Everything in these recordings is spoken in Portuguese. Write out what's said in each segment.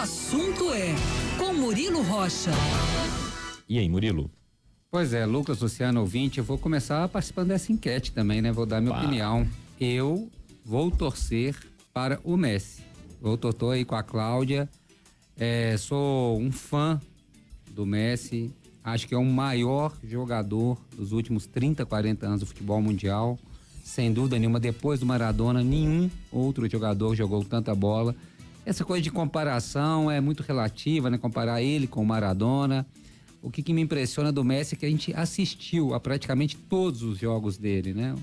assunto é com Murilo Rocha. E aí, Murilo? Pois é, Lucas, Luciano, ouvinte, eu vou começar participando dessa enquete também, né? Vou dar minha opinião. Eu vou torcer para o Messi. Tô aí com a Cláudia. Sou um fã do Messi. Acho que é o maior jogador dos últimos 30, 40 anos do futebol mundial. Sem dúvida nenhuma, depois do Maradona, nenhum outro jogador jogou tanta bola. Essa coisa de comparação é muito relativa, né? Comparar ele com o Maradona. O que me impressiona do Messi é que a gente assistiu a praticamente todos os jogos dele, né?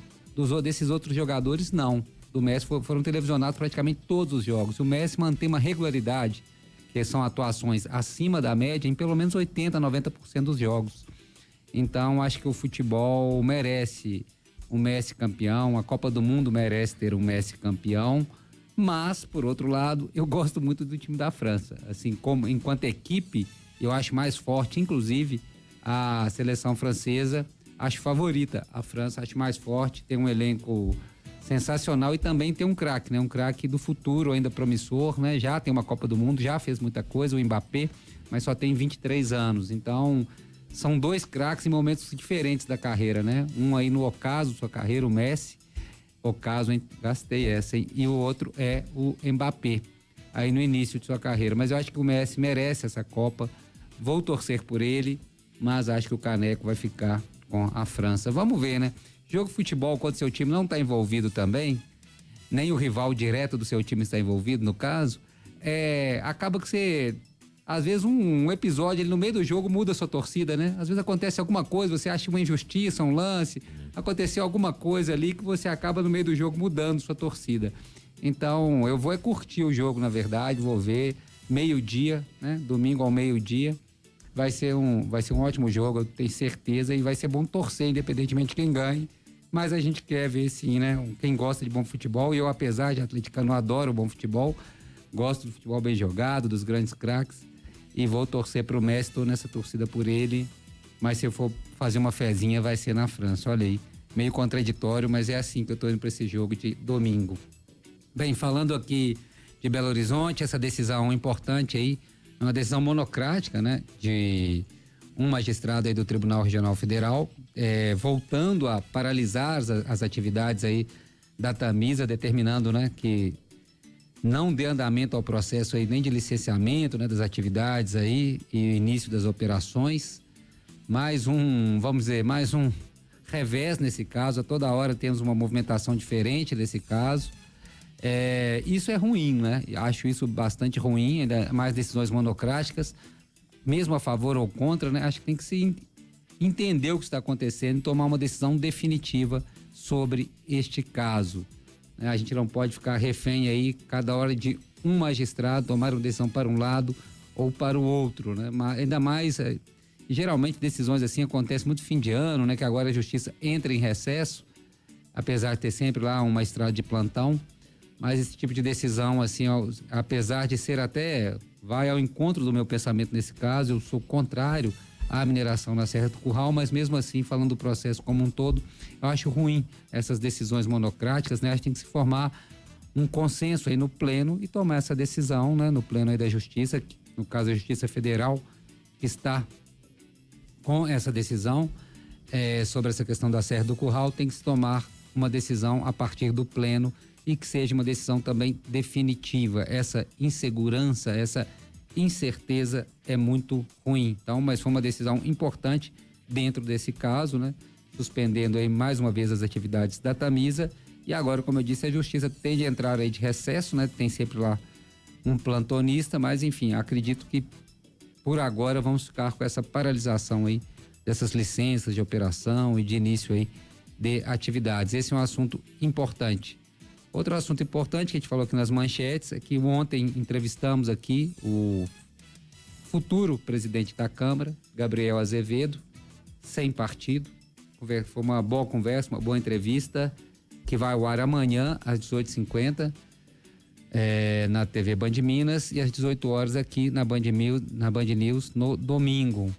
Desses outros jogadores, não. Do Messi foram televisionados praticamente todos os jogos. O Messi mantém uma regularidade, que são atuações acima da média, em pelo menos 80%, 90% dos jogos. Então, acho que o futebol merece um Messi campeão, a Copa do Mundo merece ter um Messi campeão, mas, por outro lado, eu gosto muito do time da França. Assim, enquanto equipe, eu acho mais forte, inclusive, a seleção francesa, acho favorita. A França acho mais forte, tem um elenco sensacional e também tem um craque, né? Um craque do futuro, ainda promissor, né? Já tem uma Copa do Mundo, já fez muita coisa, o Mbappé, mas só tem 23 anos. Então, são dois craques em momentos diferentes da carreira, né? Um aí no ocaso da sua carreira, o Messi, ocaso, hein? Gastei essa, hein? E o outro é o Mbappé, aí no início de sua carreira. Mas eu acho que o Messi merece essa Copa, vou torcer por ele, mas acho que o caneco vai ficar com a França. Vamos ver, né? Jogo de futebol, quando seu time não está envolvido também, nem o rival direto do seu time está envolvido, no caso, acaba que você, às vezes um episódio ali no meio do jogo muda a sua torcida, né? Às vezes acontece alguma coisa, você acha uma injustiça, um lance, aconteceu alguma coisa ali que você acaba no meio do jogo mudando sua torcida. Então, eu vou curtir o jogo, na verdade, vou ver meio-dia, né? Domingo ao meio-dia. Vai ser um ótimo jogo, eu tenho certeza, e vai ser bom torcer, independentemente de quem ganhe. Mas a gente quer ver, sim, né? Quem gosta de bom futebol, e eu, apesar de atleticano, adoro o bom futebol, gosto do futebol bem jogado, dos grandes craques, e vou torcer pro Messi, tô nessa torcida por ele, mas se eu for fazer uma fezinha, vai ser na França, olha aí. Meio contraditório, mas é assim que eu tô indo pra esse jogo de domingo. Bem, falando aqui de Belo Horizonte, essa decisão importante aí, uma decisão monocrática, né? De um magistrado aí do Tribunal Regional Federal, voltando a paralisar as atividades aí da Tamisa, determinando, né, que não dê andamento ao processo aí nem de licenciamento, né, das atividades aí e início das operações. Mais um revés nesse caso, a toda hora temos uma movimentação diferente nesse caso. Isso é ruim, né? Acho isso bastante ruim, ainda mais decisões monocráticas, mesmo a favor ou contra, né? Acho que tem que se entender o que está acontecendo e tomar uma decisão definitiva sobre este caso. A gente não pode ficar refém aí, cada hora de um magistrado tomar uma decisão para um lado ou para o outro, né? Mas ainda mais, geralmente decisões assim acontecem muito fim de ano, né? Que agora a justiça entra em recesso, apesar de ter sempre lá um magistrado de plantão. Mas esse tipo de decisão, assim, apesar de ser até, vai ao encontro do meu pensamento nesse caso, eu sou contrário à mineração na Serra do Curral, mas mesmo assim, falando do processo como um todo, eu acho ruim essas decisões monocráticas, né? Acho que tem que se formar um consenso aí no pleno e tomar essa decisão, né? No pleno aí da Justiça, no caso a Justiça Federal, que está com essa decisão sobre essa questão da Serra do Curral, tem que se tomar uma decisão a partir do pleno e que seja uma decisão também definitiva. Essa insegurança, essa incerteza é muito ruim. Então, mas foi uma decisão importante dentro desse caso, né? Suspendendo aí mais uma vez as atividades da Tamisa, e agora, como eu disse, a Justiça tem de entrar aí de recesso, né? Tem sempre lá um plantonista, mas enfim, acredito que por agora vamos ficar com essa paralisação aí dessas licenças de operação e de início aí de atividades. Esse é um assunto importante. Outro assunto importante que a gente falou aqui nas manchetes é que ontem entrevistamos aqui o futuro presidente da Câmara, Gabriel Azevedo, sem partido. Foi uma boa conversa, uma boa entrevista, que vai ao ar amanhã às 18h50 na TV Band Minas e às 18 horas aqui na Band News no domingo.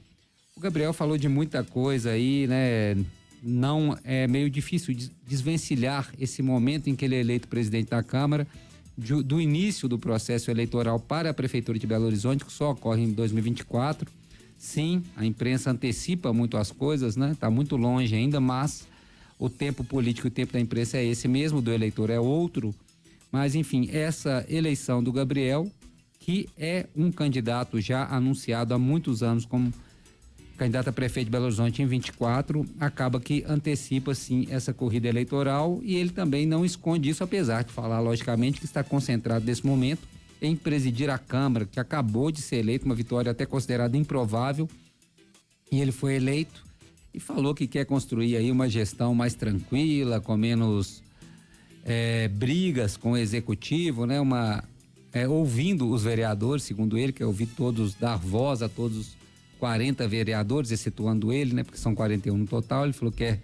O Gabriel falou de muita coisa aí, né? Não é meio difícil desvencilhar esse momento em que ele é eleito presidente da Câmara do início do processo eleitoral para a Prefeitura de Belo Horizonte, que só ocorre em 2024. Sim, a imprensa antecipa muito as coisas, né? Está muito longe ainda, mas o tempo político e o tempo da imprensa é esse mesmo, do eleitor é outro. Mas, enfim, essa eleição do Gabriel, que é um candidato já anunciado há muitos anos como candidato a prefeito de Belo Horizonte em 24, acaba que antecipa, sim, essa corrida eleitoral, e ele também não esconde isso, apesar de falar, logicamente, que está concentrado nesse momento em presidir a Câmara, que acabou de ser eleito, uma vitória até considerada improvável, e ele foi eleito e falou que quer construir aí uma gestão mais tranquila, com menos brigas com o executivo, né? Ouvindo os vereadores, segundo ele, que é ouvir todos, dar voz a todos os 40 vereadores, excetuando ele, né? Porque são 41 no total. Ele falou que quer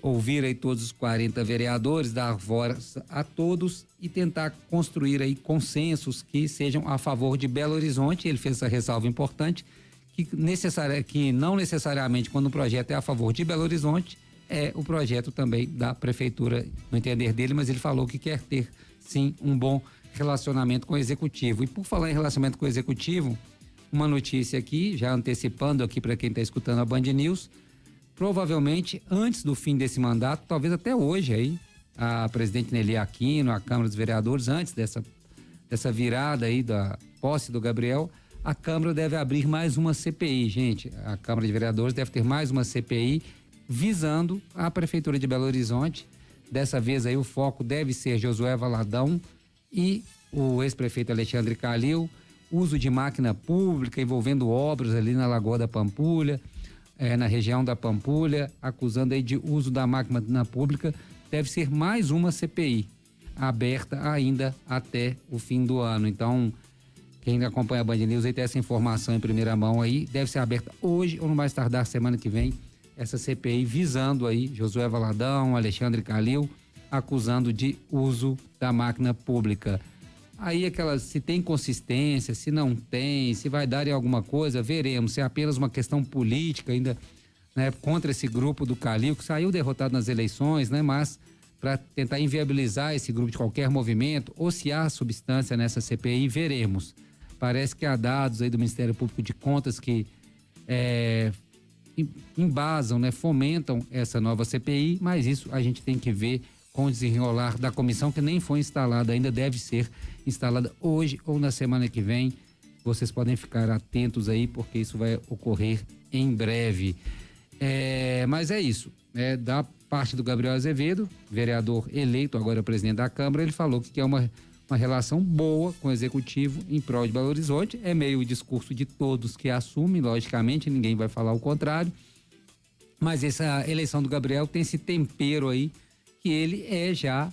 ouvir aí todos os 40 vereadores, dar voz a todos e tentar construir aí consensos que sejam a favor de Belo Horizonte. Ele fez essa ressalva importante, que não necessariamente quando o projeto é a favor de Belo Horizonte, é o projeto também da prefeitura, no entender dele, mas ele falou que quer ter, sim, um bom relacionamento com o executivo. E por falar em relacionamento com o executivo, uma notícia aqui, já antecipando aqui para quem está escutando a Band News, provavelmente antes do fim desse mandato, talvez até hoje aí, a presidente Nelly Aquino, a Câmara dos Vereadores, antes dessa virada aí da posse do Gabriel, a Câmara deve abrir mais uma CPI, gente. A Câmara de Vereadores deve ter mais uma CPI visando a Prefeitura de Belo Horizonte. Dessa vez aí o foco deve ser Josué Valadão e o ex-prefeito Alexandre Calil, uso de máquina pública envolvendo obras ali na Lagoa da Pampulha, na região da Pampulha, acusando aí de uso da máquina pública. Deve ser mais uma CPI aberta ainda até o fim do ano. Então, quem acompanha a Band News aí tem essa informação em primeira mão aí, deve ser aberta hoje ou no mais tardar semana que vem, essa CPI visando aí Josué Valadão, Alexandre Calil, acusando de uso da máquina pública. Aí se tem consistência, se não tem, se vai dar em alguma coisa, veremos. Se é apenas uma questão política ainda, né, contra esse grupo do Calil, que saiu derrotado nas eleições, né, mas para tentar inviabilizar esse grupo de qualquer movimento, ou se há substância nessa CPI, veremos. Parece que há dados aí do Ministério Público de Contas que embasam, né, fomentam essa nova CPI, mas isso a gente tem que ver com o desenrolar da comissão, que nem foi instalada ainda, deve ser instalada hoje ou na semana que vem. Vocês podem ficar atentos aí, porque isso vai ocorrer em breve. Mas é isso, da parte do Gabriel Azevedo, vereador eleito, agora presidente da Câmara, ele falou que quer uma relação boa com o executivo em prol de Belo Horizonte. É meio o discurso de todos que assumem, logicamente, ninguém vai falar o contrário, mas essa eleição do Gabriel tem esse tempero aí, que ele é já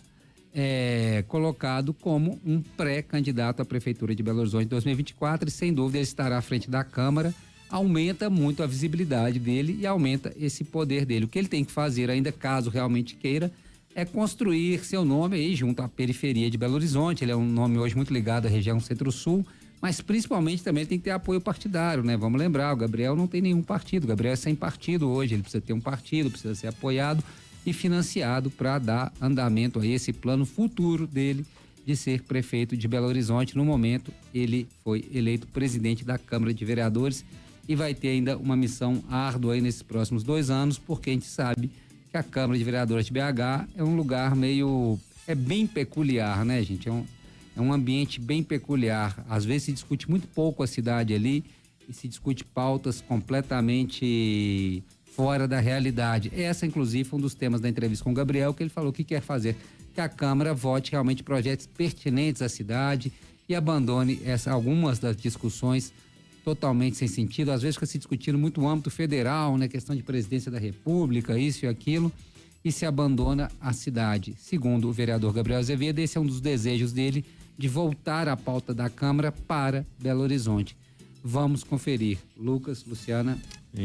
colocado como um pré-candidato à Prefeitura de Belo Horizonte em 2024 e sem dúvida ele estará à frente da Câmara. Aumenta muito a visibilidade dele e aumenta esse poder dele. O que ele tem que fazer ainda, caso realmente queira, é construir seu nome aí junto à periferia de Belo Horizonte. Ele é um nome hoje muito ligado à região Centro-Sul, mas principalmente também ele tem que ter apoio partidário, né? Vamos lembrar, o Gabriel não tem nenhum partido, o Gabriel é sem partido hoje, ele precisa ter um partido, precisa ser apoiado e financiado para dar andamento a esse plano futuro dele de ser prefeito de Belo Horizonte. No momento, ele foi eleito presidente da Câmara de Vereadores e vai ter ainda uma missão árdua aí nesses próximos 2 anos, porque a gente sabe que a Câmara de Vereadores de BH é um lugar bem peculiar, né, gente? É um ambiente bem peculiar. Às vezes se discute muito pouco a cidade ali e se discute pautas completamente fora da realidade. Essa, inclusive, foi um dos temas da entrevista com o Gabriel, que ele falou que quer fazer que a Câmara vote realmente projetos pertinentes à cidade e abandone algumas das discussões totalmente sem sentido. Às vezes fica se discutindo muito o âmbito federal, né? Questão de presidência da República, isso e aquilo, e se abandona a cidade. Segundo o vereador Gabriel Azevedo, esse é um dos desejos dele, de voltar a pauta da Câmara para Belo Horizonte. Vamos conferir. Lucas, Luciana.